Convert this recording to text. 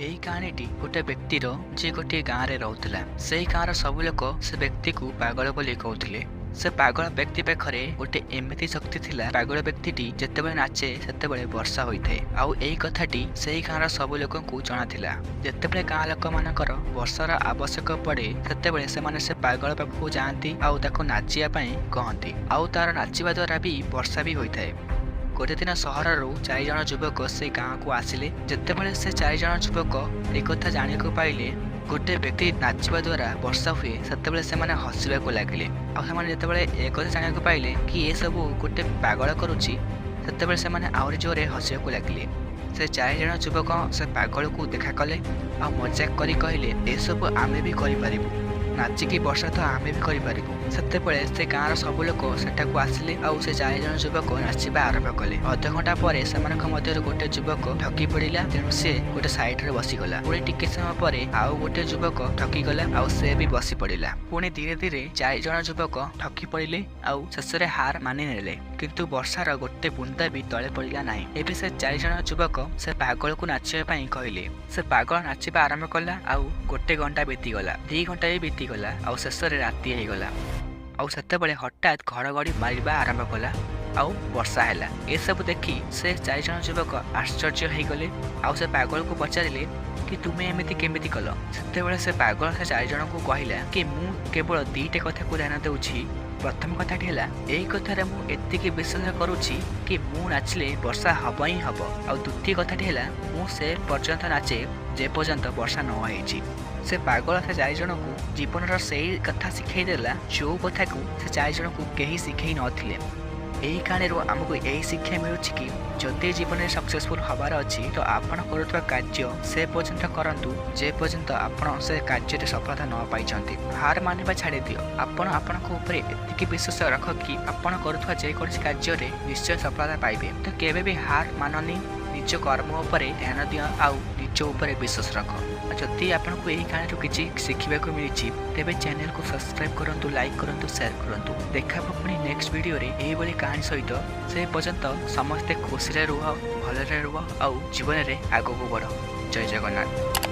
यही कहानीटी गोटे व्यक्तिर जी गोटे गाँव में रोला से गाँव सब लोग से व्यक्ति को पागल बोली कहते। से पागल व्यक्ति पाखे गोटे एमती शक्ति थिला। पागल व्यक्ति जितेबाला नाचे से वर्षा होता है। आउ यही कथाटी से गाँव सब लोक जना था। जितेबाला गाँ लोक मानकर वर्षार आवश्यक पड़े से पागल पाखु जाती नाचियापाई कहती। आउ तार नाचिबा द्वारा भी वर्षा भी होता है। गोटे दिन सहर 4 जन युवक से गाँव को आसिले। जितेबाला से 4 जन युवक एक कथा जाना पाइले गोटे व्यक्ति नाचिबा द्वारा वर्षा हुए से हसवा लगे। आते एक कथा जाना पाइले कि ये सब गोटे पागल करुच्ची से आहरी जोरे हसवा लगे। से 4 जन युवक से पागल को देखा कले आ मजाक करी कहले ए सब आमे भी करिपारिबु, नाचिकी वर्षा तो आमे भी करिपारिबु। सेतेबेले से गाँव सब लोक सेठाकू आसिले आ से 4 जन युवक नाचिबा आरंभ कले। अध घंटा पर से गोटे युवक ठकी पड़ा। तेणु सी गोटे सैड्रे बसीगला। पुणी टिके समय पर आउ गोटे युवक ठकीगला आ से भी बसी पड़ा। पुणी धीरे धीरे 4 जन युवक ठकी पड़े आउ शेष हार मानि नेले। किंतु वर्षार गोटे बुंदा भी तले पड़ा ना। एबे से 4 जन युवक से पागल को नाचिबा कहले। से पागल नाचिबा आरंभ कला। आउ गोटे घंटा बीतीगला, 2 घंटा भी बीतीगला। आउ शेष राति होगला। आउ सेतेबेले हठात घड़घड़ी मारिबा आरंभ कला। आउ वर्षा है। ये सब देखी से 4 जन युवक आश्चर्य हो गले। आउ से पागल को पचारे कि तुम्हें एमती केमिति कल। सेतेबेले से पागल से 4 जन को कहला कि मु केवल 2टे कथा को ध्यान देउछि। प्रथम कथाटी है यही कथार मुझे विश्वास करुच्ची कि मु नाचिले वर्षा हम ही हम। आ द्वितीय कथाटी है मुझे पर्यंत नाचे जे पर्यंत वर्षा न होइछि। से पागल से 4 जन को जीवन से कथा शिखाईदेला जो कथा को से 4 जन को कहीं शिखई नथिले। यही कहानी आमको यही शिक्षा मिलूँ कि जदि जीवन में सक्सेसफुल हबार अच्छी तो आपण करुवा कार्य से पर्यंत करंतु जे पर्यंत आपण से कार्य सफलता न पाई। हार मानिबा छाड़ी दियो। आपण ऊपर एतिकी विश्वास रख कि आपण करुवा जेकोसी कार्य निश्चय सफलता पाइबे। तो केबे भी हार माननी, निज कर्म उपर ध्यान दियो आउ निज उपर विश्वास रख। जदि आपको यही कहानी किसी शिखा मिली तेरे चैनल को सब्सक्राइब करूँ, लाइक करूँ, शेयर करूँ। देखा पुणी नेक्स्ट वीडियो रे यही कहानी सहित। से पर्यंत समस्ते खुशी रुह, भलरे रुह, आउ जीवन में आगक बढ़। जय जगन्नाथ।